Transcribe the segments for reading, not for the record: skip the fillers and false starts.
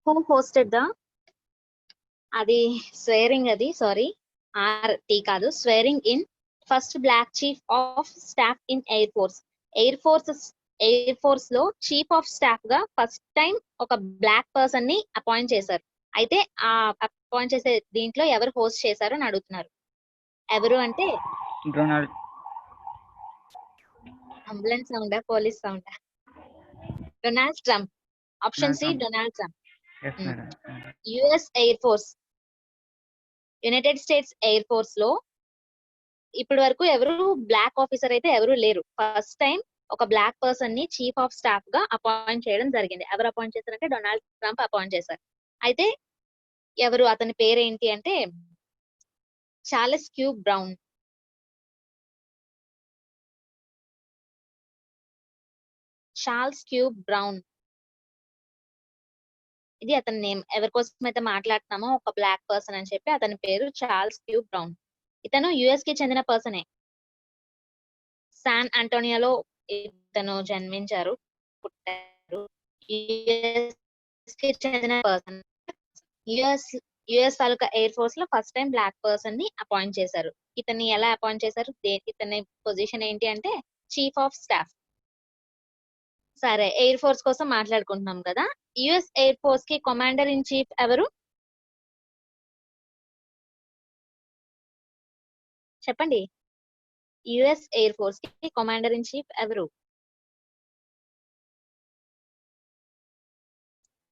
Who hosted the అది స్వేరింగ్, అది sorry టీ కాదు, swearing in first black chief of staff in air force. Air force లో chief of staff గా first time ఒక బ్లాక్ పర్సన్ ని అపాయింట్ చేశారు. అయితే ఆ అపాయింట్ చేసే దీంట్లో ఎవరు హోస్ట్ చేశారు అని అడుగుతున్నారు. ఎవరు అంటే డొనాల్డ్ అంబులెన్స్ సౌండా, పోలీస్ సౌండా? Donald Trump. Option C, Donald Trump. Yes madam. US air force, United States air force లో ఇప్పటి వరకు ఎవరు బ్లాక్ ఆఫీసర్ అయితే ఎవరు లేరు. ఫస్ట్ టైం ఒక బ్లాక్ పర్సన్ ని చీఫ్ ఆఫ్ స్టాఫ్ గా అపాయింట్ చేయడం జరిగింది. ఎవరు అపాయింట్ చేశారంటే డొనాల్డ్ ట్రంప్ అపాయింట్ చేశారు. అయితే ఎవరు, అతని పేరేంటి అంటే Charles Q Brown. Charles Q Brown, ఇది అతని నేమ్. ఎవరి కోసం అయితే మాట్లాడుతున్నామో ఒక బ్లాక్ పర్సన్ అని చెప్పి అతని పేరు చార్ల్స్ క్యూ బ్రౌన్. ఇతను యుఎస్ కి చెందిన పర్సనే. శాన్ ఆంటోనియాలో ఇతను జన్మించారు, పుట్టారు. యుఎస్ కి చెందిన పర్సన్. యుఎస్ తాలూకా ఎయిర్ ఫోర్స్ లో ఫస్ట్ టైం బ్లాక్ పర్సన్ ని అపాయింట్ చేశారు. ఇతన్ని ఎలా అపాయింట్ చేశారు, ఇతని పొజిషన్ ఏంటి అంటే చీఫ్ ఆఫ్ స్టాఫ్. సరే, ఎయిర్ ఫోర్స్ కోసం మాట్లాడుకుంటున్నాం కదా. యుఎస్ ఎయిర్ ఫోర్స్ కి కమాండర్ ఇన్ చీఫ్ ఎవరు చెప్పండి? యుఎస్ ఎయిర్ ఫోర్స్ కి కమాండర్ ఇన్ చీఫ్ ఎవరు?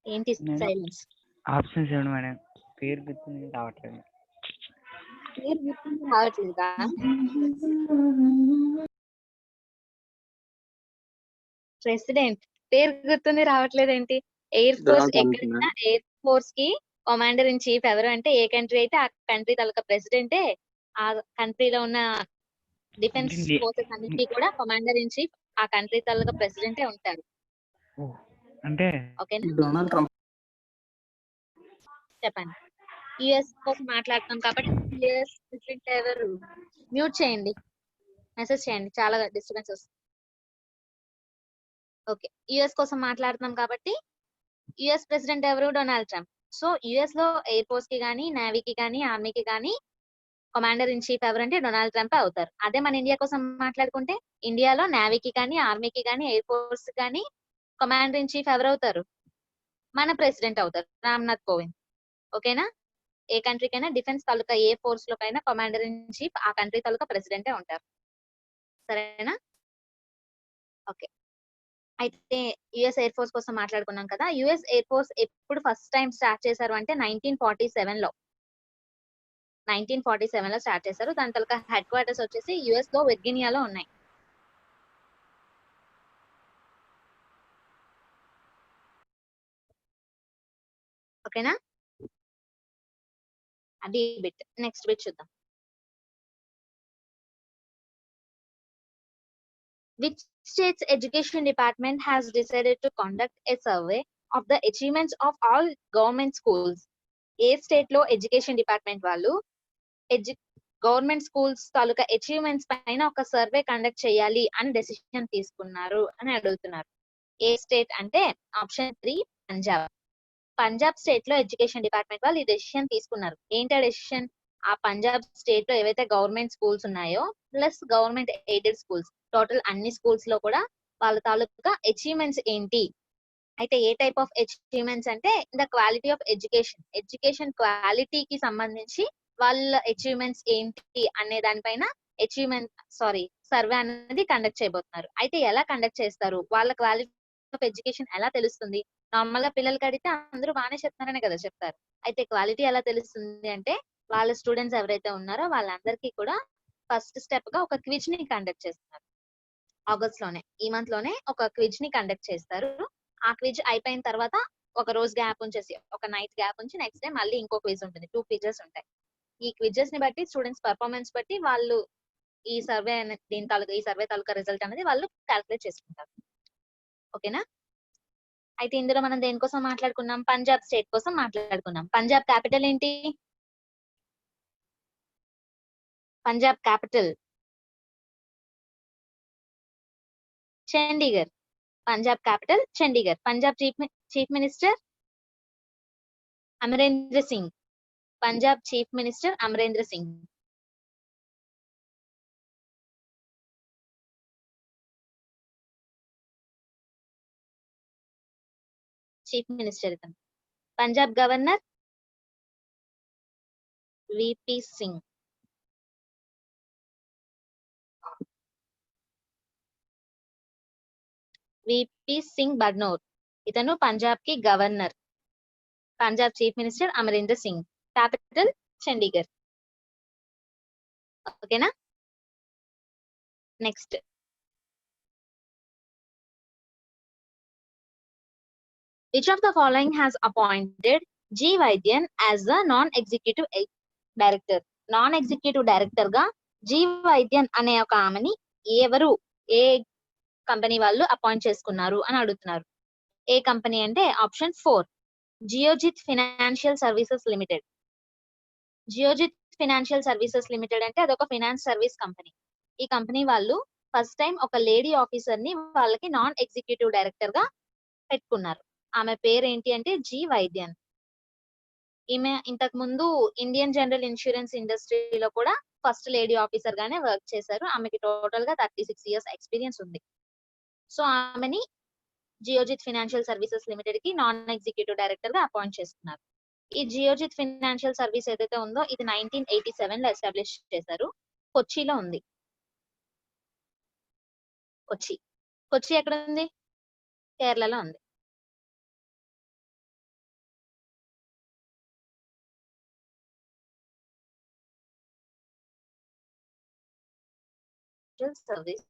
ఏంటి సైలెన్స్? ఆప్షన్స్ ఇవ్వండి మేడం, పేరు గుర్తుంది రావట్లేదు. పేరు గుర్తుంది రావట్లేదా? ప్రెసిడెంట్. పేరు గుర్తుంది రావట్లేదు ఏంటి? ఎయిర్ ఫోర్స్ ఎక్కడైనా ఎయిర్ ఫోర్స్ కి కమాండర్ ఇన్ చీఫ్ ఎవరు అంటే ఏ కంట్రీ అయితే ఆ కంట్రీ తాలూకా ప్రెసిడెంటే ఆ కంట్రీలో ఉన్న డిఫెన్స్ ఫోర్సెస్ అన్నిటికీ కూడా కమాండర్ ఇన్ చీఫ్ ఆ కంట్రీ తాలూకా ప్రెసిడెంటే ఉంటారు. అంటే ఓకేనా? Donald Trump. చెప్పండి. యుఎస్ కోసం మాట్లాడుతాం కాబట్టి యుఎస్ ప్రెసిడెంట్ ఎవరు? మ్యూట్ చేయండి, మెసేజ్ చేయండి, చాలా డిస్టర్బెన్స్ వస్తుంది. ఓకే, యుఎస్ కోసం మాట్లాడుతున్నాం కాబట్టి యుఎస్ ప్రెసిడెంట్ ఎవరు? Donald Trump. సో యుఎస్ లో ఎయిర్ ఫోర్స్ కి కానీ, నేవీకి కానీ, ఆర్మీకి కానీ కమాండర్ ఇన్ చీఫ్ ఎవరంటే డొనాల్డ్ ట్రంప్ అవుతారు. అదే మన ఇండియా కోసం మాట్లాడుకుంటే ఇండియాలో నేవీకి కానీ, ఆర్మీకి కానీ, ఎయిర్ ఫోర్స్ కానీ కమాండర్ ఇన్ చీఫ్ ఎవరవుతారు? మన ప్రెసిడెంట్ అవుతారు, రామ్నాథ్ కోవింద్. ఓకేనా? ఏ కంట్రీకైనా డిఫెన్స్ తాలూకా ఏ ఫోర్స్ లోకైనా కమాండర్ ఇన్ చీఫ్ ఆ కంట్రీ తాలూకా ప్రెసిడెంటే ఉంటారు. సరేనా? ఓకే, అయితే యుఎస్ ఎయిర్ ఫోర్స్ కోసం మాట్లాడుకున్నాం కదా. యుఎస్ ఎయిర్ ఫోర్స్ ఎప్పుడు ఫస్ట్ టైం స్టార్ట్ చేశారు అంటే 1947 లో. 1947 లో స్టార్ట్ చేశారు. దాని తాలూకా హెడ్ క్వార్టర్స్ వచ్చేసి యుఎస్ లో విర్గినియాలో ఉన్నాయి. ఓకేనా? అది బిట్. నెక్స్ట్ బిట్ చూద్దాం. Which state's education department has decided to conduct a survey of the achievements of all government schools? A state లో ఎడ్యుకేషన్ డిపార్ట్మెంట్ వాళ్ళు గవర్నమెంట్ స్కూల్స్ తాలూకా అచీవ్మెంట్స్ పైన ఒక సర్వే కండక్ట్ చేయాలి అని డెసిషన్ తీసుకున్నారు అని అడుగుతున్నారు. ఏ స్టేట్ అంటే ఆప్షన్ 3 పంజాబ్. పంజాబ్ స్టేట్ లో ఎడ్యుకేషన్ డిపార్ట్మెంట్ వాళ్ళు ఈ డెసిషన్ తీసుకున్నారు. ఏంటి ఆ డెసిషన్? ఆ పంజాబ్ స్టేట్ లో ఏవైతే గవర్నమెంట్ స్కూల్స్ ఉన్నాయో plus government aided schools, total అన్ని స్కూల్స్ లో కూడా వాళ్ళ తాలూకా అచీవ్మెంట్స్ ఏంటి. అయితే ఏ టైప్ ఆఫ్ అచీవ్మెంట్స్ అంటే ద క్వాలిటీ ఆఫ్ ఎడ్యుకేషన్ క్వాలిటీకి సంబంధించి వాళ్ళ అచీవ్మెంట్స్ ఏంటి అనే దానిపైన సర్వే అనేది కండక్ట్ చేయబోతున్నారు. అయితే ఎలా కండక్ట్ చేస్తారు, వాళ్ళ క్వాలిటీ ఆఫ్ ఎడ్యుకేషన్ ఎలా తెలుస్తుంది? నార్మల్ గా పిల్లలకి అడిగితే అందరూ బాగానే చెప్తున్నారనే కదా చెప్తారు. అయితే క్వాలిటీ ఎలా తెలుస్తుంది అంటే వాళ్ళ స్టూడెంట్స్ ఎవరైతే ఉన్నారో వాళ్ళందరికీ కూడా ఫస్ట్ స్టెప్ గా ఒక క్విజ్ ని కండక్ట్ చేస్తారు. ఆగస్ట్ లోనే, ఈ మంత్ లోనే ఒక క్విజ్ ని కండక్ట్ చేస్తారు. ఆ క్విజ్ అయిపోయిన తర్వాత ఒక రోజు గ్యాప్ ఉంచేసి, ఒక నైట్ గ్యాప్ ఉంచి నెక్స్ట్ డే మళ్ళీ ఇంకో క్విజ్ ఉంటుంది. 2 క్విజెస్ ఉంటాయి. ఈ క్విజెస్ ని బట్టి స్టూడెంట్స్ పర్ఫార్మెన్స్ బట్టి వాళ్ళు ఈ సర్వే తాలూకా రిజల్ట్ అనేది వాళ్ళు క్యాల్కులేట్ చేసుకుంటారు. ఓకేనా? అయితే ఇందులో మనం దేనికోసం మాట్లాడుకున్నాం? పంజాబ్ స్టేట్ కోసం మాట్లాడుకున్నాం. పంజాబ్ క్యాపిటల్ ఏంటి? Punjab capital Chandigarh. Punjab capital Chandigarh. Punjab chief minister Amarendra Singh. Punjab chief minister Amarendra Singh. Chief minister ఇతను. Punjab governor VP Singh. VP Singh Badnore. ఇతను పంజాబ్ కి governor. Punjab chief minister Amarinder Singh. Capital Chandigarh. ఓకేనా. Next, which of the following has appointed G Vaidyan as the non-executive director? Non-executive director గా G వైద్యన్ అనే ఒక ఆమెని ఎవరు, ఏ company వాళ్ళు అపాయింట్ చేసుకున్నారు అని అడుగుతున్నారు. ఏ కంపెనీ అంటే option 4, Geojit financial services limited. Geojit financial services limited అంటే అదొక ఫినాన్స్ సర్వీస్ కంపెనీ. ఈ కంపెనీ వాళ్ళు ఫస్ట్ టైం ఒక లేడీ ఆఫీసర్ ని వాళ్ళకి నాన్ ఎగ్జిక్యూటివ్ డైరెక్టర్ గా పెట్టుకున్నారు. ఆమె పేరు ఏంటి అంటే జి వైద్యన్. ఈమె ఇంతకు ముందు ఇండియన్ జనరల్ ఇన్సూరెన్స్ ఇండస్ట్రీలో కూడా ఫస్ట్ లేడీ ఆఫీసర్ గానే వర్క్ చేశారు. ఆమెకి టోటల్ గా 36 years ఎక్స్పీరియన్స్ ఉంది. సో ఆమెని జియోజిత్ ఫినాన్షియల్ సర్వీసెస్ లిమిటెడ్ కి నాన్ ఎగ్జిక్యూటివ్ డైరెక్టర్ గా అపాయింట్ చేస్తున్నారు. ఈ జియోజిత్ ఫినాన్షియల్ సర్వీస్ ఏదైతే ఉందో ఇది 1987 లో ఎస్టాబ్లిష్ చేశారు. కొచ్చిలో ఉంది. కొచ్చి. కొచ్చి ఎక్కడ ఉంది? కేరళలో ఉంది. Service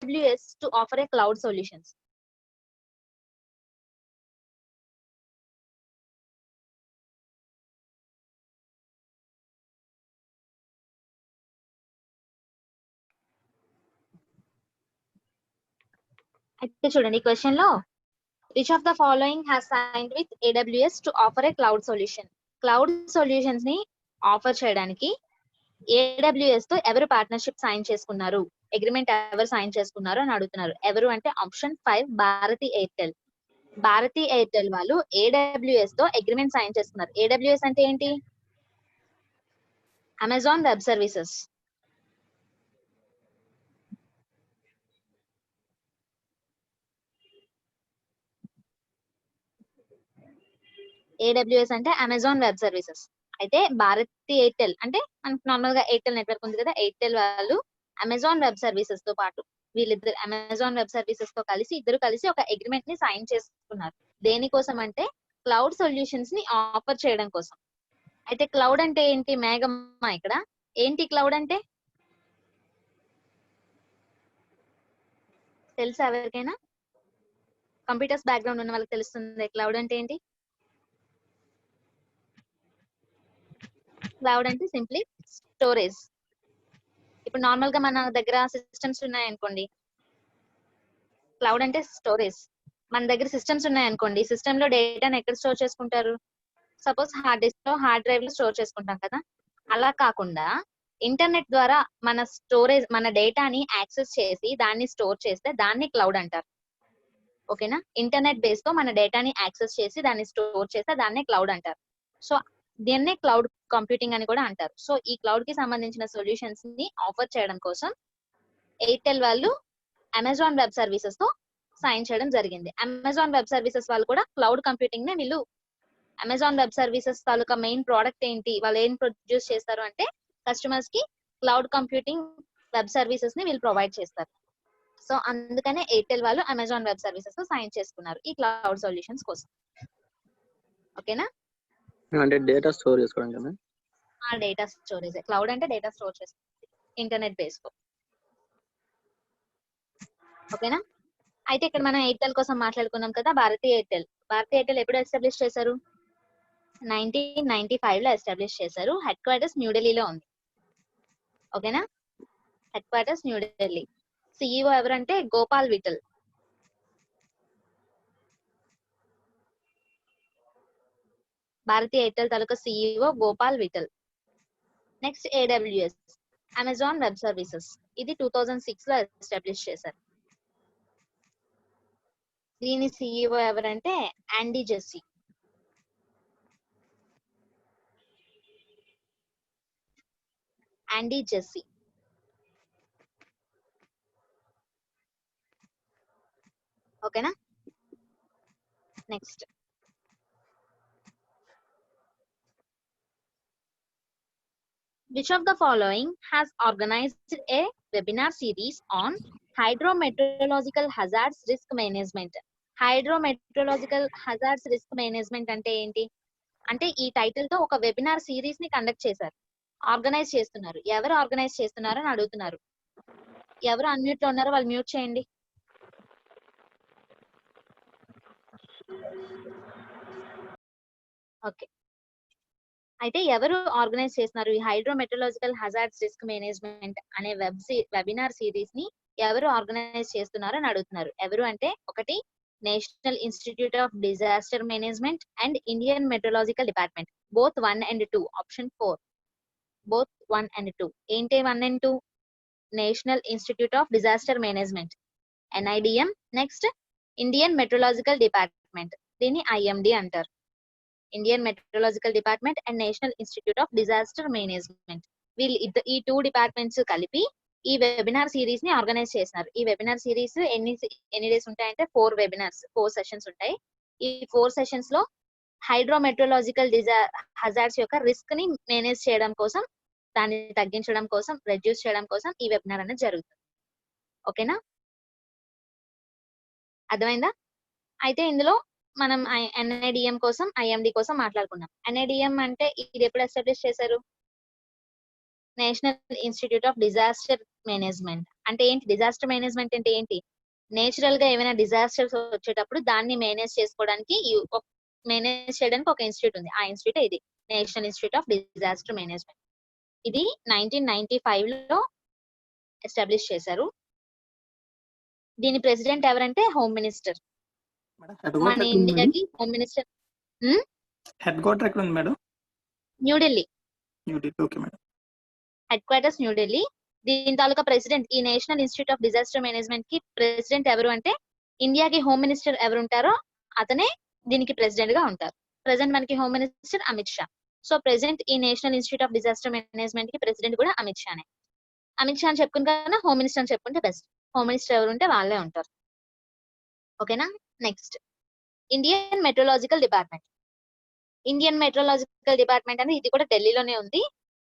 AWS to offer a cloud solutions. అయితే చూడండి క్వశ్చన్ లో which of the following has signed with AWS to offer a cloud solution? Cloud solutions ని ఆఫర్ చేయడానికి AWS తో ఎవరు పార్ట్నర్షిప్ సైన్ చేసుకున్నారు, అగ్రిమెంట్ ఎవరు సైన్ చేసుకున్నారు అని అడుగుతున్నారు. ఎవరు అంటే ఆప్షన్ 5, భారతి ఎయిర్టెల్. భారతి ఎయిర్టెల్ వాళ్ళు AWS తో అగ్రిమెంట్ సైన్ చేసుకున్నారు. AWS అంటే ఏంటి? Amazon web services. AWS అంటే అమెజాన్ వెబ్ సర్వీసెస్. అయితే భారతి ఎయిర్టెల్ అంటే మనకు నార్మల్ గా ఎయిర్టెల్ నెట్వర్క్ ఉంది కదా, ఎయిర్టెల్ వాళ్ళు అమెజాన్ వెబ్ సర్వీసెస్ తో పాటు వీళ్ళిద్దరు అమెజాన్ వెబ్ సర్వీసెస్ తో ఇద్దరు కలిసి ఒక అగ్రిమెంట్ ని సైన్ చేసుకున్నారు. దేనికోసం అంటే క్లౌడ్ సొల్యూషన్స్ ని ఆఫర్ చేయడం కోసం. అయితే క్లౌడ్ అంటే ఏంటి? మేఘమ్మ ఇక్కడ ఏంటి క్లౌడ్ అంటే తెలుసా ఎవరికైనా? కంప్యూటర్స్ బ్యాక్గ్రౌండ్ ఉన్న వాళ్ళకి తెలుస్తుంది క్లౌడ్ అంటే ఏంటి. క్లౌడ్ అంటే సింప్లీ స్టోరేజ్. ఇప్పుడు నార్మల్ గా మన దగ్గర సిస్టమ్స్ ఉన్నాయనుకోండి, క్లౌడ్ అంటే స్టోరేజ్. మన దగ్గర సిస్టమ్స్ ఉన్నాయనుకోండి, సిస్టమ్ లో డేటాను ఎక్కడ స్టోర్ చేసుకుంటారు? సపోజ్ హార్డ్ డిస్క్ లో, హార్డ్ డ్రైవ్ లో స్టోర్ చేసుకుంటాం కదా. అలా కాకుండా ఇంటర్నెట్ ద్వారా మన స్టోరేజ్, మన డేటాని యాక్సెస్ చేసి దాన్ని స్టోర్ చేస్తే దాన్ని క్లౌడ్ అంటారు. ఓకేనా. ఇంటర్నెట్ బేస్ తో మన డేటాని యాక్సెస్ చేసి దాన్ని స్టోర్ చేస్తే దాన్ని క్లౌడ్ అంటారు. సో దీన్నే క్లౌడ్ కంప్యూటింగ్ అని కూడా అంటారు. సో ఈ క్లౌడ్ కి సంబంధించిన సొల్యూషన్స్ ని ఆఫర్ చేయడం కోసం ఎయిర్టెల్ వాళ్ళు అమెజాన్ వెబ్ సర్వీసెస్ తో సైన్ చేయడం జరిగింది. అమెజాన్ వెబ్ సర్వీసెస్ వాళ్ళు కూడా క్లౌడ్ కంప్యూటింగ్ నే వీళ్ళు, అమెజాన్ వెబ్ సర్వీసెస్ తాలూకా మెయిన్ ప్రోడక్ట్ ఏంటి, వాళ్ళు ఏం ప్రొడ్యూస్ చేస్తారు అంటే కస్టమర్స్ కి క్లౌడ్ కంప్యూటింగ్ వెబ్ సర్వీసెస్ ని వీళ్ళు ప్రొవైడ్ చేస్తారు. సో అందుకనే ఎయిర్టెల్ వాళ్ళు అమెజాన్ వెబ్ సర్వీసెస్ తో సైన్ చేసుకున్నారు ఈ క్లౌడ్ సొల్యూషన్స్ కోసం. ఓకేనా. అంటే డేటా స్టోర్ చేసుకోవడం. ఆ డేటా స్టోరేజ్. క్లౌడ్ అంటే డేటా స్టోర్ చేస్తుంది ఇంటర్నెట్ బేస్ తో. ఓకేనా. అయితే ఇక్కడ మనం ఎయిర్టెల్ కోసం మాట్లాడుకున్నాం కదా. భారతీ ఎయిర్టెల్. భారతీ ఎయిర్టెల్ ఎప్పుడు ఎస్టాబ్లిష్ చేశారు? 1995 లో ఎస్టాబ్లిష్ చేశారు. హెడ్ క్వార్టర్స్ న్యూఢిల్లీలో ఉంది. ఓకేనా. Head quarters New Delhi. సిఇఓ ఎవరంటే గోపాల్ విఠల్. భారతీ ఎయిర్టెల్ తాలూకా CEO Gopal Vittal. Next AWS. Amazon web services. ఇది 2006 లో ఎస్టాబ్లిష్ చేశారు. దీని సిఇఓ ఎవరంటే యాండీ జెస్సీ. Andy Jassy. ఓకేనా? Next, which of the following has organized a webinar series on hydrometeorological hazards risk management? Hydrometeorological hazards risk management అంటే ఏంటి అంటే ఈ టైటిల్ తో ఒక వెబినార్ సిరీస్ ని కండక్ట్ చేశారు. ఆర్గనైజ్ చేస్తున్నారు. ఎవరు ఆర్గనైజ్ చేస్తున్నారు అని అడుగుతున్నారు. ఎవరు అన్మ్యూట్ లో ఉన్నారో వాళ్ళు మ్యూట్ చేయండి. ఓకే, అయితే ఎవరు ఆర్గనైజ్ చేస్తున్నారు ఈ హైడ్రోమెట్రోలాజికల్ హజార్డ్స్ రిస్క్ మేనేజ్మెంట్ అనే వెబినార్ సిరీస్ ని ఎవరు ఆర్గనైజ్ చేస్తున్నారు అని అడుగుతున్నారు. ఎవరు అంటే ఒకటి national institute of disaster management and Indian meteorological department, both 1 and 2. Option 4, both 1 and 2. ఏంటి 1 and 2? National institute of disaster management NIDM, next Indian meteorological department, దీన్ని IMD అంటారు. Indian meteorological department and national institute of disaster management, వీళ్ళు ఈ 2 departments కలిపి ఈ webinar series ని organise చేస్తున్నారు. ఈ వెబినార్ సిరీస్ ఎన్ని డేస్ ఉంటాయంటే 4 వెబినార్స్, 4 సెషన్స్ ఉంటాయి. ఈ 4 సెషన్స్ లో హైడ్రోమెట్రోలాజికల్ హజార్డ్స్ యొక్క రిస్క్ ని మేనేజ్ చేయడం కోసం, దాన్ని తగ్గించడం కోసం, రెడ్యూస్ చేయడం కోసం ఈ వెబినార్ అనేది జరుగుతుంది. ఓకేనా? అర్థమైందా? అయితే ఇందులో మనం NIDM కోసం, IMD కోసం మాట్లాడుకున్నాం. NIDM అంటే ఇది ఎప్పుడు ఎస్టాబ్లిష్ చేశారు? National institute of disaster management. అంటే ఏంటి డిజాస్టర్ మేనేజ్మెంట్ అంటే ఏంటి? నేచురల్ గా ఏమైనా డిజాస్టర్స్ వచ్చేటప్పుడు దాన్ని మేనేజ్ చేయడానికి ఒక ఇన్స్టిట్యూట్ ఉంది. ఆ ఇన్స్టిట్యూట్ ఇది national institute of disaster management. ఇది 1995 లో ఎస్టాబ్లిష్ చేశారు. దీని ప్రెసిడెంట్ ఎవరంటే హోమ్ మినిస్టర్. మన ఇండియాకి హోమ్ మినిస్టర్ హెడ్ క్వార్టర్ ఎక్కడ ఉంది madam? New Delhi. Okay madam. Head quarters New Delhi. దీని తాలూకా ప్రెసిడెంట్, ఈ national institute of disaster management కి ప్రెసిడెంట్ ఎవరు అంటే ఇండియాకి హోమ్ మినిస్టర్ ఎవరు ఉంటారో అతనే దీనికి ప్రెసిడెంట్ గా ఉంటారు. ప్రెసెంట్ మనకి home minister Amit Shah. So present ఈ national institute of disaster management కి ప్రెసిడెంట్ కూడా అమిత్ షానే. అమిత్ షా అని చెప్పుకుని కన్నా హోమ్ మినిస్టర్ అని చెప్పుకుంటే బెస్ట్. హోమ్ మినిస్టర్ ఎవరు ఉంటే వాళ్ళే ఉంటారు. ఓకేనా? Next, Indian meteorological department. Indian meteorological department అనేది ఇది కూడా ఢిల్లీలోనే ఉంది.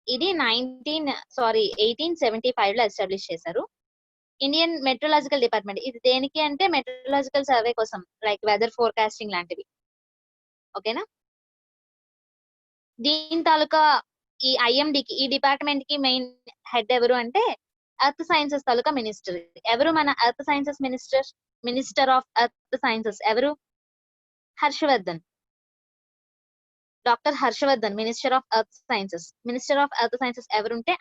ఇది 1875 లో ఎస్టాబ్లిష్ చేశారు. ఇండియన్ మెట్రోలాజికల్ డిపార్ట్మెంట్ ఇది దేనికి అంటే మెట్రోలాజికల్ సర్వే కోసం, లైక్ వెదర్ ఫోర్కాస్టింగ్ లాంటివి. ఓకేనా? దీని తాలూకా ఈ IMD కి, ఈ డిపార్ట్మెంట్ కి మెయిన్ హెడ్ ఎవరు అంటే ఎర్త్ సైన్సెస్ తాలూకా మినిస్టర్. ఎవరు మన earth sciences minister of earth sciences ఎవరు? Harshvardhan. Doctor Harshvardhan, minister of earth sciences. Minister of earth sciences ఎవరుంటే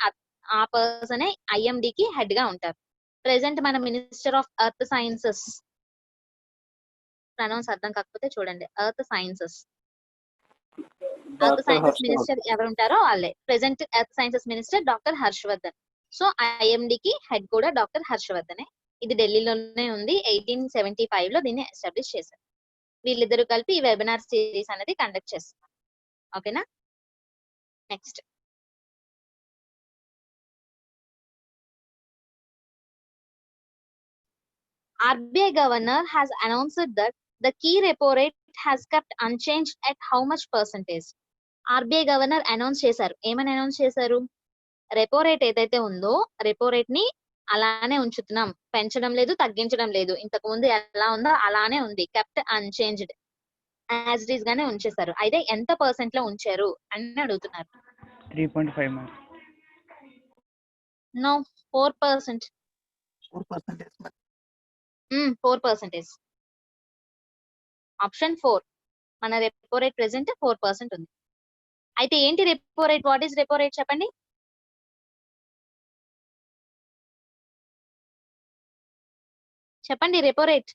ఆ పర్సనే IMD కి హెడ్ గా ఉంటారు. ప్రెసెంట్ మన minister of earth sciences, pronounce అర్థం కాకపోతే చూడండి, ఎర్త్ సైన్సెస్ మినిస్టర్ ఎవరు ఉంటారో వాళ్ళే. Present earth sciences minister doctor Harshvardhan. So IMD కి హెడ్ కూడా డాక్టర్ హర్షవర్ధనే. ఇది ఢిల్లీలోనే ఉంది. 1875 లో దీన్ని ఎస్టాబ్లిష్ చేశారు. వీళ్ళిద్దరూ కలిపి ఈ వెబినార్ సిరీస్ అనేది కండక్ట్ చేస్తారు. ఓకేనా? Next, RBI governor has announced that the key repo rate has kept unchanged at how much percentage? RBI governor announce చేశారు. ఏమని అనౌన్స్ చేశారు? రెపో రేట్ ఏదైతే ఉందో రెపో రేట్ ని అలానే ఉంచుతున్నాం, పెంచడం లేదు, తగ్గించడం లేదు. ఇంతకు ముందు ఎలా ఉందో అలానే ఉంది. Kept unchanged, as it is గానే ఉంచేశారు. అయితే ఎంత పర్సెంట్ లో ఉంచారు అని అడుగుతున్నారు. 3.5 మ్యామ్. నో, 4%. 4%. ఆప్షన్ 4. మన రెపో రేట్ ప్రెసెంట్ 4% ఉంది. అయితే ఏంటి repo rate? What is repo rate చెప్పండి. చెప్పండి, రెపో రేట్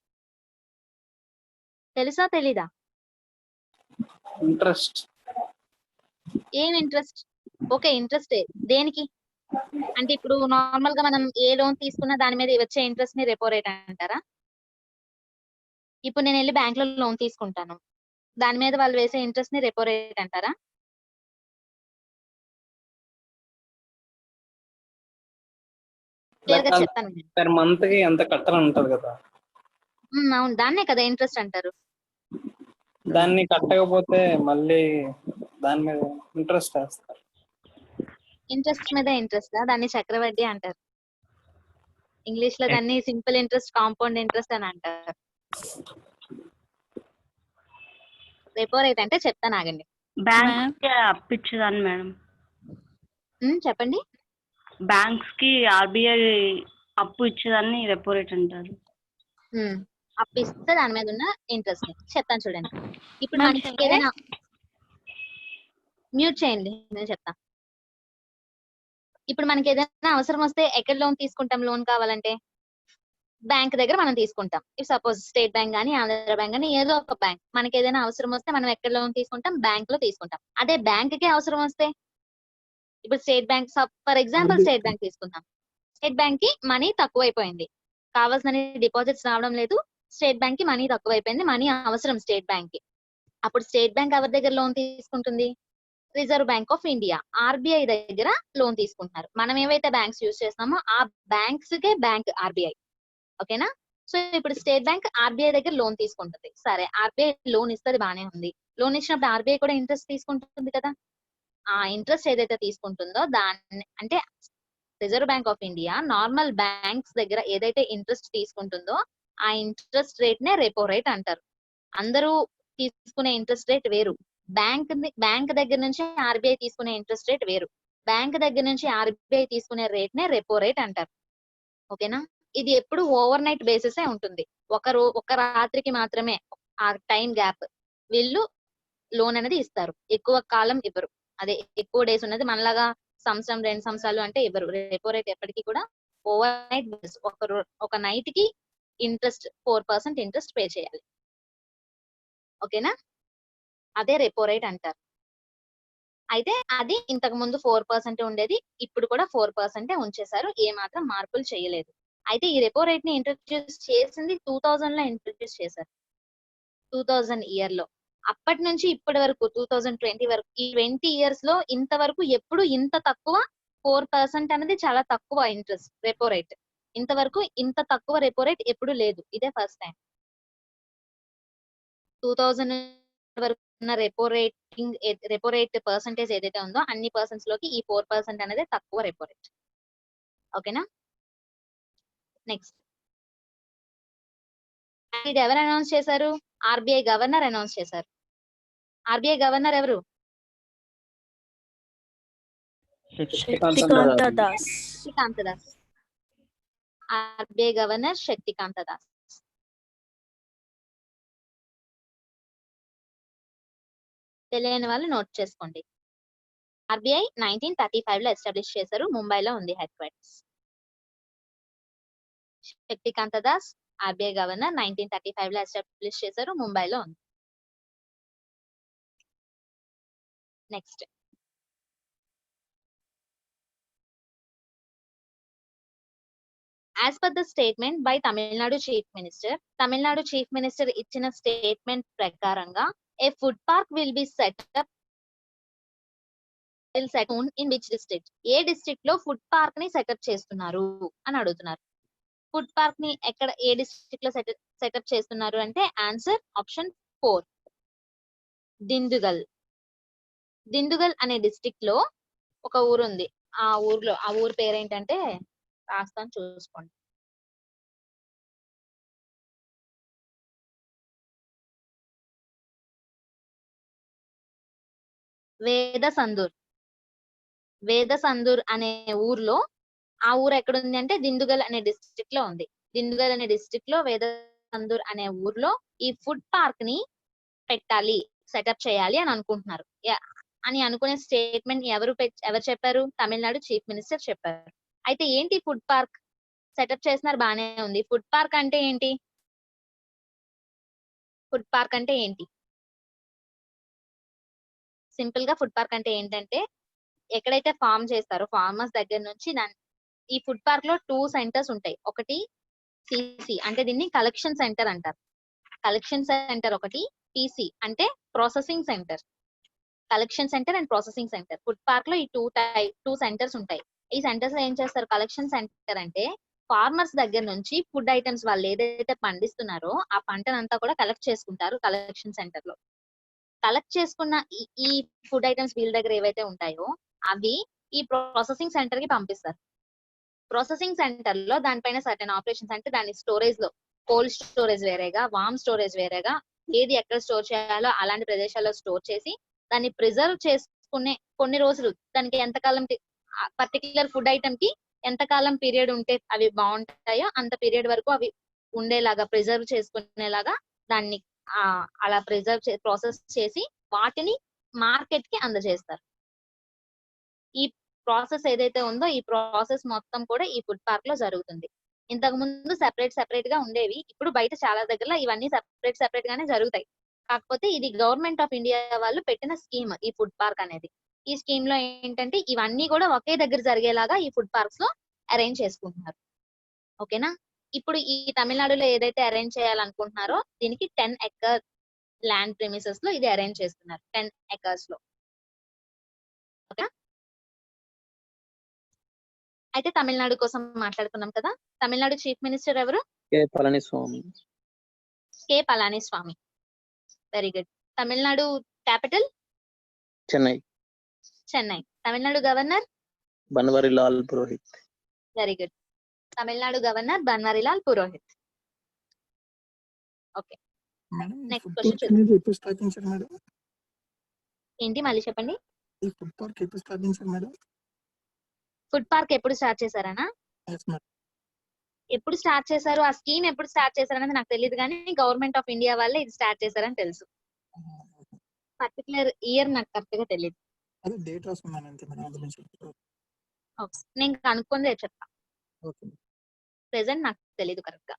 తెలుసా తెలీదా? ఇంట్రెస్ట్. ఏం ఇంట్రెస్ట్? ఓకే, ఇంట్రెస్ట్ దేనికి? అంటే ఇప్పుడు నార్మల్ గా మనం ఏ లోన్ తీసుకున్నా దాని మీద వచ్చే ఇంట్రెస్ట్ ని రెపో రేట్ అంటారా? ఇప్పుడు నేను వెళ్ళి బ్యాంక్ లో లోన్ తీసుకుంటాను, దాని మీద వాళ్ళు వేసే ఇంట్రెస్ట్ ని రెపో రేట్ అంటారా? క్లియర్ గా చెప్తాను. పర్ మంత్ కి ఎంత కట్టాలని ఉంటది కదా, అవును, దాన్నే కదా ఇంట్రెస్ట్ అంటారు. దాన్ని కట్టకపోతే మళ్ళీ దాని మీద ఇంట్రెస్ట్ వేస్తారు. ఇంట్రెస్ట్ మీద ఇంట్రెస్ట్ దాన్ని చక్రవడ్డీ అంటారు. ఇంగ్లీష్ లో దాన్ని సింపుల్ ఇంట్రెస్ట్, కాంపౌండ్ ఇంట్రెస్ట్ అని అంటారు. రెపో రేట్ అంటే చెప్తాను, ఆగండి. బ్యాంక్స్ కి అప్పిచ్చేదాన్ని మేడం. చెప్పండి. బ్యాంక్స్ కి ఆర్బీఐ అప్పు ఇచ్చేదాన్ని రెపో రేట్ అంటారు. అప్పు ఇస్తే దాని మీద ఉన్న ఇంట్రెస్ట్ ని చెప్తాను చూడండి. ఇప్పుడు Ma'am, మనకి ఏదైనా మ్యూట్ చేయండి, నేను చెప్తా. ఇప్పుడు మనకి ఏదైనా అవసరం వస్తే ఎక్కడ లోన్ తీసుకుంటాం? లోన్ కావాలంటే బ్యాంక్ దగ్గర మనం తీసుకుంటాం. ఇఫ్ సపోజ్ స్టేట్ బ్యాంక్ కానీ ఆంధ్ర బ్యాంక్ కానీ ఏదో ఒక బ్యాంక్, మనకి ఏదైనా అవసరం వస్తే మనం ఎక్కడ లోన్ తీసుకుంటాం? బ్యాంక్ లో తీసుకుంటాం. అదే బ్యాంక్ కి అవసరం వస్తే, ఇప్పుడు state bank for example state bank తీసుకుందాం. స్టేట్ బ్యాంక్ కి మనీ తక్కువైపోయింది, కావాల్సిన డిపాజిట్స్ రావడం లేదు, స్టేట్ బ్యాంక్ కి మనీ తక్కువైపోయింది, మనీ అవసరం స్టేట్ బ్యాంక్ కి. అప్పుడు స్టేట్ బ్యాంక్ ఎవరి దగ్గర లోన్ తీసుకుంటుంది? Reserve bank of India, RBI దగ్గర లోన్ తీసుకుంటున్నారు. మనం ఏవైతే బ్యాంక్స్ యూజ్ చేస్తున్నామో ఆ బ్యాంక్స్ కే బ్యాంక్ ఆర్బీఐ. ఓకేనా? సో ఇప్పుడు స్టేట్ బ్యాంక్ ఆర్బీఐ దగ్గర లోన్ తీసుకుంటుంది. సరే, ఆర్బీఐ లోన్ ఇస్తుంది, బానే ఉంది. లోన్ ఇచ్చినప్పుడు ఆర్బీఐ కూడా ఇంట్రెస్ట్ తీసుకుంటుంది కదా. ఆ ఇంట్రెస్ట్ ఏదైతే తీసుకుంటుందో దాన్ని, అంటే reserve bank of India normal banks దగ్గర ఏదైతే ఇంట్రెస్ట్ తీసుకుంటుందో ఆ ఇంట్రెస్ట్ రేట్ నే రెపో రేట్ అంటారు. అందరూ తీసుకునే ఇంట్రెస్ట్ రేట్ వేరు, బ్యాంక్ దగ్గర నుంచి ఆర్బీఐ తీసుకునే ఇంట్రెస్ట్ రేట్ వేరు. బ్యాంక్ దగ్గర నుంచి ఆర్బీఐ తీసుకునే రేట్ నే రెపో రేట్ అంటారు. ఓకేనా? ఇది ఎప్పుడు ఓవర్ నైట్ బేసిస్ ఉంటుంది. ఒక రాత్రికి మాత్రమే ఆ టైం గ్యాప్ వీళ్ళు లోన్ అనేది ఇస్తారు, ఎక్కువ కాలం ఇవ్వరు. అదే ఎక్కువ డేస్ ఉన్నది మనలాగా సంవత్సరం 2 సంవత్సరాలు అంటే ఇవ్వరు. రెపో రేట్ ఎప్పటికీ కూడా ఓవర్ నైట్ బేసిస్, ఒక నైట్ కి ఇంట్రెస్ట్ 4% ఇంట్రెస్ట్ పే చేయాలి. ఓకేనా? అదే రెపో రేట్ అంటారు. అయితే అది ఇంతకు ముందు 4% ఉండేది, ఇప్పుడు కూడా 4% ఉంచేశారు, ఏ మాత్రం మార్పులు చేయలేదు. అయితే ఈ రెపో రేట్ ని ఇంట్రడ్యూస్ చేసింది 2000 లో ఇంట్రడ్యూస్ చేశారు, 2000 ఇయర్ లో. అప్పటి నుంచి ఇప్పటి వరకు 2020 వరకు, ఈ 20 years లో ఇంతవరకు ఎప్పుడు ఇంత తక్కువ 4% అనేది చాలా తక్కువ ఇంట్రెస్ట్ రెపో రేట్. ఇంతవరకు ఇంత తక్కువ రెపో రేట్ ఎప్పుడు లేదు, ఇదే ఫస్ట్ టైం. 2000 వరకు ఉన్న రెపో రేట్ పర్సంటేజ్ ఏదైతే ఉందో అన్ని పర్సన్స్ లోకి ఈ 4% అనేది తక్కువ రెపో రేట్. ఓకేనా? నెక్స్ట్, ఇది ఎవరు అనౌన్స్ చేశారు? ఆర్బీఐ గవర్నర్ అనౌన్స్ చేశారు. ఆర్బీఐ గవర్నర్ ఎవరు? శక్తికాంత దాస్. శక్తికాంత దాస్. RBI governor Shaktikanta Das. తెలియని వాళ్ళు నోట్ చేసుకోండి. ఆర్బీఐ 1935 లో ఎస్టాబ్లిష్ చేశారు, ముంబైలో ఉంది headquarters. Shaktikanta Das RBI governor 1935 లో ఎస్టాబ్లిష్ చేశారు, ముంబైలో ఉంది. Next, as per the statement by Tamil Nadu chief minister, Tamil Nadu chief minister ఇచ్చిన స్టేట్మెంట్ ప్రకారంగా ఏ food park will be set up in which district, ఏ డిస్ట్రిక్ట్ లో ఫుడ్ పార్క్ ని సెటప్ చేస్తున్నారు అని అడుగుతున్నారు. ఫుడ్ పార్క్ ని ఎక్కడ, ఏ డిస్ట్రిక్ట్ లో సెటప్ చేస్తున్నారు అంటే ఆన్సర్ ఆప్షన్ 4, దిండుగల్. దిండుగల్ అనే డిస్ట్రిక్ట్ లో ఒక ఊరు ఉంది. ఆ ఊరు పేరేంటంటే రాస్తాను, చూసుకోండి. వేదసందూర్ అనే ఊర్లో, ఆ ఊరు ఎక్కడ ఉంది అంటే దిండుగల్ అనే డిస్ట్రిక్ట్ లో ఉంది. దిండుగల్ అనే డిస్ట్రిక్ట్ లో వేదసందూర్ అనే ఊర్లో ఈ ఫుడ్ పార్క్ ని పెట్టాలి, సెటప్ చేయాలి అని అనుకుంటున్నారు. అని అనుకునే స్టేట్మెంట్ ఎవరు చెప్పారు? తమిళనాడు చీఫ్ మినిస్టర్ చెప్పారు. అయితే ఏంటి ఫుడ్ పార్క్ సెటప్ చేస్తున్నారు, బానే ఉంది. ఫుడ్ పార్క్ అంటే ఏంటి? ఫుడ్ పార్క్ అంటే ఏంటి? సింపుల్ గా ఫుడ్ పార్క్ అంటే ఏంటంటే ఎక్కడైతే ఫార్మ్ చేస్తారో ఫార్మర్స్ దగ్గర నుంచి ఈ ఫుడ్ పార్క్ లో 2 సెంటర్స్ ఉంటాయి. ఒకటి సిసి అంటే దీన్ని కలెక్షన్ సెంటర్ అంటారు. కలెక్షన్ సెంటర్ ఒకటి, పిసి అంటే processing centre. Collection centre and processing centre. Food park లో ఈ 2 సెంటర్స్ ఉంటాయి. ఈ సెంటర్స్ లో ఏం చేస్తారు? కలెక్షన్ సెంటర్ అంటే ఫార్మర్స్ దగ్గర నుంచి ఫుడ్ ఐటమ్స్ వాళ్ళు ఏదైతే పండిస్తున్నారో ఆ పంటనంతా కూడా కలెక్ట్ చేసుకుంటారు కలెక్షన్ సెంటర్ లో. కలెక్ట్ చేసుకున్న ఈ ఫుడ్ ఐటమ్స్ వీళ్ళ దగ్గర ఏవైతే ఉంటాయో అవి ఈ ప్రాసెసింగ్ సెంటర్ కి పంపిస్తారు. ప్రాసెసింగ్ సెంటర్ లో దానిపైన సర్టెన్ ఆపరేషన్స్ అంటే దాని స్టోరేజ్ లో కోల్డ్ స్టోరేజ్ వేరేగా, వామ్ స్టోరేజ్ వేరేగా, ఏది ఎక్కడ స్టోర్ చేయాలో అలాంటి ప్రదేశాల్లో స్టోర్ చేసి దాన్ని ప్రిజర్వ్ చేసుకునే కొన్ని రోజులు దానికి ఎంతకాలం పర్టికులర్ ఫుడ్ ఐటమ్ కి ఎంతకాలం పీరియడ్ ఉంటే అవి బాగుంటాయో అంత పీరియడ్ వరకు అవి ఉండేలాగా ప్రిజర్వ్ చేసుకునేలాగా దాన్ని అలా ప్రాసెస్ చేసి వాటిని మార్కెట్ కి అందజేస్తారు. ఈ ప్రాసెస్ ఏదైతే ఉందో ఈ ప్రాసెస్ మొత్తం కూడా ఈ ఫుడ్ పార్క్ లో జరుగుతుంది. ఇంతకు ముందు సెపరేట్ గా ఉండేవి. ఇప్పుడు బయట చాలా దగ్గర ఇవన్నీ సెపరేట్ గానే జరుగుతాయి. కాకపోతే ఇది గవర్నమెంట్ ఆఫ్ ఇండియా వాళ్ళు పెట్టిన స్కీమ్ ఈ ఫుడ్ పార్క్ అనేది. ఈ స్కీమ్ లో ఏంటంటే ఇవన్నీ కూడా ఒకే దగ్గర జరిగేలాగా ఈ ఫుడ్ పార్క్స్ లో అరేంజ్ చేసుకుంటున్నారు. ఓకేనా? ఇప్పుడు ఈ తమిళనాడులో ఏదైతే అరేంజ్ చేయాలనుకుంటున్నారో దీనికి 10 ఎకర్ ల్యాండ్ ప్రిమిసెస్ లో ఇది అరేంజ్ చేస్తున్నారు. 10 ఎకర్స్ లో. ఓకేనా? అయితే తమిళనాడు కోసం మాట్లాడుకున్నాం కదా. తమిళనాడు చీఫ్ మినిస్టర్ ఎవరు? K Palaniswami. K Palaniswami. Very good. Tamil Nadu capital? Chennai. Chennai. Tamil Nadu governor? Banwarilal Purohit. Very good. Tamil Nadu governor Banwarilal Purohit. Okay, madam next food question park అనేది ఎప్పుడు స్థాపించారు మేడం? ఏంటి మళ్ళీ చెప్పండి. ఈ ఫుడ్ పార్క్ ఎప్పుడు స్థాపించారు మేడం? ఫుడ్ పార్క్ ఎప్పుడు స్టార్ట్ చేశారనా? Yes madam. ఎప్పుడు స్టార్ట్ చేశారు, ఆ స్కీమ్ ఎప్పుడు స్టార్ట్ చేశారనేది నాకు తెలియదు, కానీ గవర్నమెంట్ ఆఫ్ ఇండియా వాళ్ళే ఇది స్టార్ట్ చేశారని తెలుసు. పర్టికులర్ ఇయర్ నాకు కరెక్ట్ గా తెలియదు. అదే డేట్ రాసుకున్నాను అంతే మేడం. అది నుంచి ఓకే, నేను కనుక్కొని రేపు చెప్తా. ఓకే. ప్రెసెంట్ నాకు తెలియదు కరెక్ట్ గా.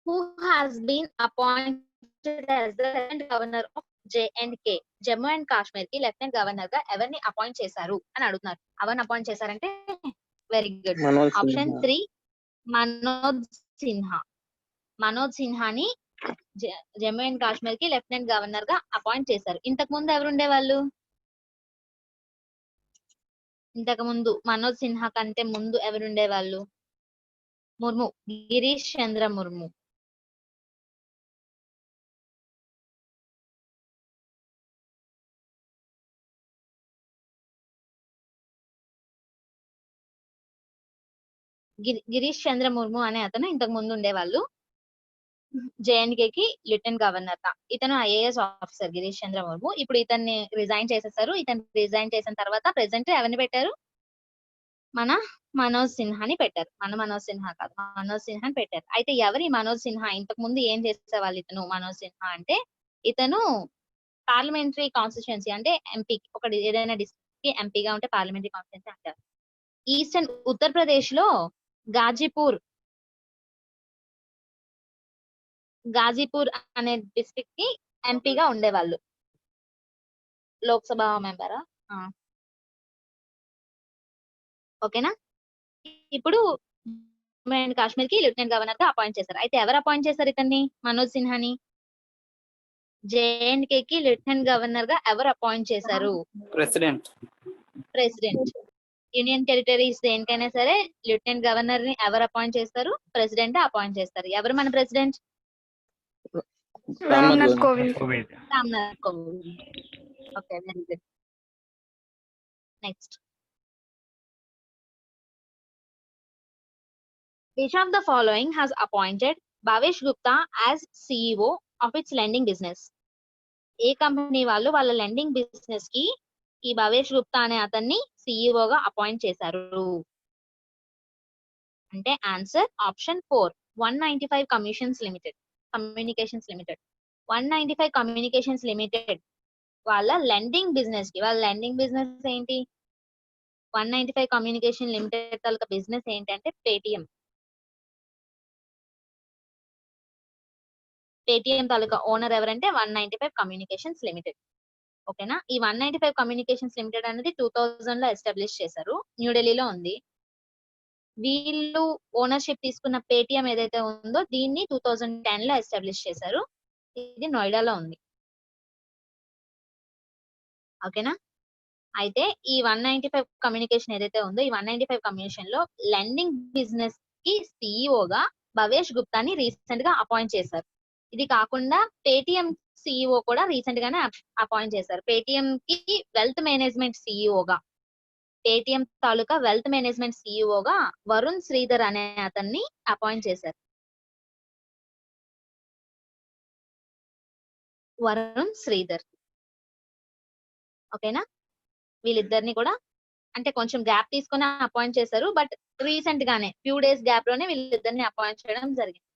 Who has been appointed as the Lieutenant Governor of J&K? Jammu and Kashmir కి లెఫ్టినెంట్ గవర్నర్ గా ఎవరిని అపాయింట్ చేశారు అని అడుగుతున్నారు. ఎవరిని అపాయింట్ చేశారంటే very good. Manoj option Sinha. 3 Manoj Sinha. Manoj సిన్హాని జమ్మూ అండ్ కాశ్మీర్ కి లెఫ్టినెంట్ గవర్నర్ గా అపాయింట్ చేశారు. ఇంతకు ముందు ఎవరు ఉండేవాళ్ళు? ఇంతకు ముందు మనోజ్ సిన్హా కంటే ముందు ఎవరు ఉండేవాళ్ళు? ముర్ము, గిరీష్ చంద్ర ముర్ము. గిరీష్ చంద్ర ముర్ము అనే అతను ఇంతకు ముందు ఉండేవాళ్ళు JNK కి లెఫ్టినెంట్ గవర్నర్ గా. ఇతను IAS ఆఫీసర్ గిరీష్ చంద్ర ముర్ము. ఇప్పుడు ఇతన్ని రిజైన్ చేసేసారు. ఇతను రిజైన్ చేసిన తర్వాత ప్రెసెంట్ ఎవరిని పెట్టారు? మన మనోజ్ సిన్హాని పెట్టారు. మనోజ్ సిన్హా కాదు, మనోజ్ సిన్హాని పెట్టారు. అయితే ఎవరి మనోజ్ సిన్హా? ఇంతకు ముందు ఏం చేసేవాళ్ళు ఇతను? మనోజ్ సిన్హా అంటే ఇతను పార్లమెంటరీ కాన్స్టిట్యుయెన్సీ అంటే ఎంపీ, ఒకటి ఏదైనా డిస్ట్రిక్ట్ కి ఎంపీగా ఉంటే పార్లమెంటరీ కాన్స్టిట్యుయెన్సీ అంటారు. ఈస్టర్న్ ఉత్తరప్రదేశ్ లో గాజీపూర్ అనే డిస్ట్రిక్ట్ కి ఎంపీగా ఉండేవాళ్ళు. లోక్సభ మెంబరా? ఓకేనా? ఇప్పుడు జమ్మూ అండ్ కాశ్మీర్ కి లెఫ్టినెంట్ గవర్నర్ గా అపాయింట్ చేశారు. అయితే ఎవరు అపాయింట్ చేశారు ఇతన్ని, మనోజ్ సిన్హాని? JNK కి లెఫ్టినెంట్ గవర్నర్ గా ఎవరు అపాయింట్ చేశారు? ప్రెసిడెంట్. యూనియన్ టెరిటరీస్ దేనికైనా సరే లెఫ్టినెంట్ గవర్నర్ ని ఎవరు అపాయింట్ చేస్తారు? ప్రెసిడెంట్ అపాయింట్ చేస్తారు. ఎవరు మన president? Ramnath Kovind. Ramnath Kovind. Okay, very good. Next. Which of the following has appointed Bhavesh Gupta as CEO of its lending business? A company వాళ్ళు వాళ్ళ లెండింగ్ బిజినెస్ కి ఈ భవేష్ గుప్తా అనే అతన్ని CEO గా అపాయింట్ చేశారు అంటే answer option 4 195 communications limited. 195 communications limited వాళ్ళ లెండింగ్ బిజినెస్ కి, వాళ్ళ లెండింగ్ బిజినెస్ ఏంటి? 195 కమ్యూనికేషన్ లిమిటెడ్ తాలూకా బిజినెస్ ఏంటంటే పేటిఎం. పేటిఎం తాలూకా ఓనర్ ఎవరంటే 195 కమ్యూనికేషన్స్ లిమిటెడ్. ఓకేనా. ఈ 195 కమ్యూనికేషన్స్ లిమిటెడ్ అనేది 2000 లో ఎస్టాబ్లిష్ చేశారు, న్యూఢిల్లీలో ఉంది. వీళ్ళు ఓనర్షిప్ తీసుకున్న పేటిఎం ఏదైతే ఉందో దీన్ని 2010 లో ఎస్టాబ్లిష్ చేశారు, ఇది నోయిడాలో ఉంది. ఓకేనా. అయితే ఈ 195 కమ్యూనికేషన్ ఏదైతే ఉందో ఈ 195 కమ్యూనికేషన్ లో లెండింగ్ బిజినెస్ కి సిఇఓగా భవేష్ గుప్తాని రీసెంట్ గా అపాయింట్ చేశారు. ఇది కాకుండా పేటిఎం సిఇఓ కూడా రీసెంట్ గానే అపాయింట్ చేశారు. పేటిఎం కి వెల్త్ మేనేజ్మెంట్ సిఇఓగా, పేటిఎం తాలూకా వెల్త్ మేనేజ్మెంట్ సిఇఓగా వరుణ్ శ్రీధర్ అనే అతన్ని అపాయింట్ చేశారు. వరుణ్ శ్రీధర్. ఓకేనా. వీళ్ళిద్దరిని కూడా అంటే కొంచెం గ్యాప్ తీసుకుని అపాయింట్ చేశారు, బట్ రీసెంట్ గానే ఫ్యూ డేస్ గ్యాప్ లోనే వీళ్ళిద్దరిని అపాయింట్ చేయడం జరిగింది,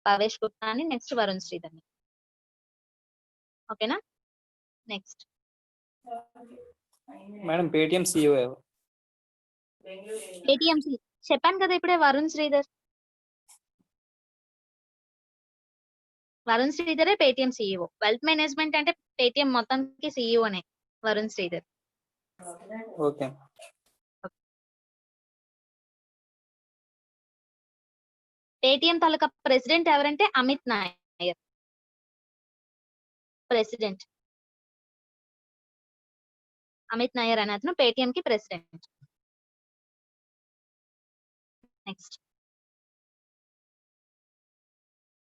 భవేష్ గుప్తాని నెక్స్ట్ వరుణ్ శ్రీధర్ని. ఓకేనా. నెక్స్ట్ మేడం పేటిఎం సిఇఓ ఎవరు? పేటిఎం చెప్పాను కదా ఇప్పుడే, వరుణ్ శ్రీధర్. వరుణ్ శ్రీధరే పేటిఎం సిఇఓ. వెల్త్ మేనేజ్మెంట్ అంటే పేటిఎం మొత్తానికి సిఇఓనే వరుణ్ శ్రీధర్. ఓకే. పేటిఎం తాలూకా ప్రెసిడెంట్ ఎవరంటే అమిత్ నాయర్. ప్రెసిడెంట్ అమిత్ నాయర్ అనే అతను పేటిఎం కి president. Next,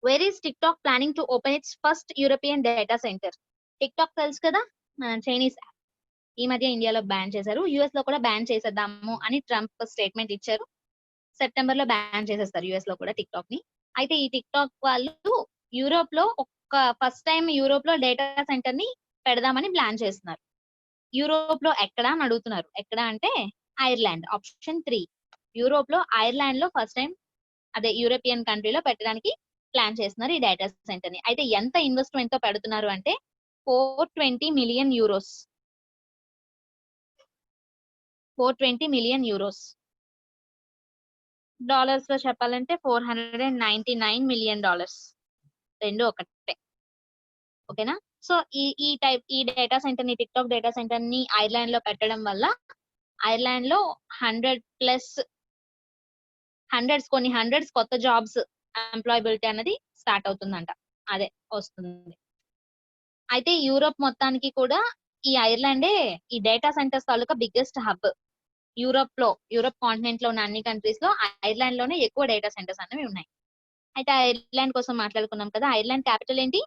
where is TikTok planning to open its first European data centre? Tick talk తెలుసు కదా, చైనీస్ యాప్. ఈ మధ్య ఇండియాలో బ్యాన్ చేశారు, యుఎస్ లో కూడా బ్యాన్ చేసేద్దాము అని ట్రంప్ స్టేట్మెంట్ ఇచ్చారు. సెప్టెంబర్ లో బ్యాన్ చేసేస్తారు యుఎస్ లో కూడా టిక్ టాక్ ని. అయితే ఈ టిక్ టాక్ వాళ్ళు యూరోప్ లో ఫస్ట్ టైం యూరోప్ లో డేటా సెంటర్ ని పెడదామని ప్లాన్ చేస్తున్నారు. యూరోప్ లో ఎక్కడ అని అడుగుతున్నారు. ఎక్కడ అంటే ఐర్లాండ్, ఆప్షన్ 3. యూరోప్ లో ఐర్లాండ్ లో ఫస్ట్ టైం అదే యూరోపియన్ కంట్రీలో పెట్టడానికి ప్లాన్ చేస్తున్నారు ఈ డేటా సెంటర్ ని. అయితే ఎంత ఇన్వెస్ట్మెంట్ తో పెడుతున్నారు అంటే 420 million euros. 420 million euros. Dollars లో చెప్పాలంటే $499 మిలియన్. రెండు ఒకటే. ఓకేనా. సో ఈ డేటా సెంటర్ ని, టిక్ టాక్ డేటా సెంటర్ ని ఐర్లాండ్ లో పెట్టడం వల్ల ఐర్లాండ్ లో 100 కొన్ని హండ్రెడ్స్ కొత్త జాబ్స్, ఎంప్లాయబిలిటీ అనేది స్టార్ట్ అవుతుందంట, అదే వస్తుంది. అయితే యూరోప్ మొత్తానికి కూడా ఈ ఐర్లాండే ఈ డేటా సెంటర్స్ తాలూకా బిగ్గెస్ట్ హబ్. యూరోప్ కాంటినెంట్ లో ఉన్న అన్ని కంట్రీస్ లో ఐర్లాండ్ లోనే ఎక్కువ డేటా సెంటర్స్ అనేవి ఉన్నాయి. అయితే ఐర్లాండ్ కోసం మాట్లాడుకున్నాం కదా, ఐర్లాండ్ క్యాపిటల్ ఏంటి?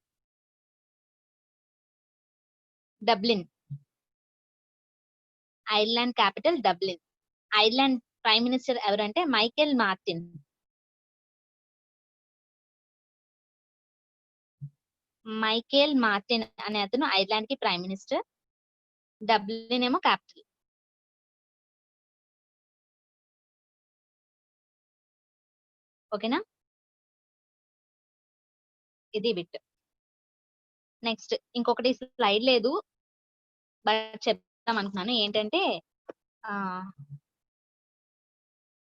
Dublin. Ireland capital Dublin. Ireland prime minister ఎవరంటే మైకేల్ మార్టిన్. మైకేల్ మార్టిన్ అనే అతను ఐర్లాండ్ కి ప్రైమ్ మినిస్టర్, డబ్లిన్ ఏమో క్యాపిటల్. ఓకేనా. ఇది బిట్. నెక్స్ట్, ఇంకొకటి స్లైడ్ లేదు బట్ చెప్తాం అనుకున్నాను. ఏంటంటే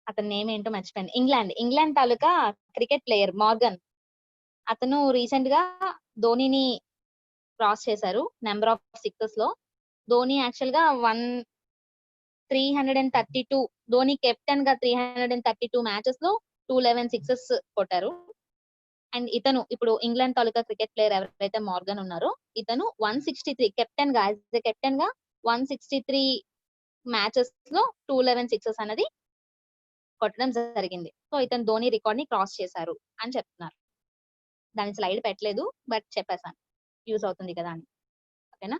అతని నేమ్ ఏంటో మర్చిపోయాను. ఇంగ్లాండ్ తాలూకా క్రికెట్ ప్లేయర్ మార్గన్, అతను రీసెంట్ గా ధోనిని క్రాస్ చేశారు నెంబర్ ఆఫ్ సిక్సెస్ లో. ధోని యాక్చువల్ గా 332, ధోని కెప్టెన్ గా 332 మ్యాచెస్ లో 211 సిక్సెస్ కొట్టారు. అండ్ ఇతను ఇప్పుడు ఇంగ్లాండ్ తాలూకా క్రికెట్ ప్లేయర్ ఎవరైతే మార్గన్ ఉన్నారో ఇతను 163 కెప్టెన్ గా 163 మ్యాచెస్ లో 211 సిక్సెస్ అనేది కొట్టడం జరిగింది. సో ఇతను ధోని రికార్డ్ ని క్రాస్ చేశారు అని చెప్తున్నారు. దాని స్లైడ్ పెట్టలేదు బట్ చెప్పేసాను, యూజ్ అవుతుంది కదా అని. ఓకేనా.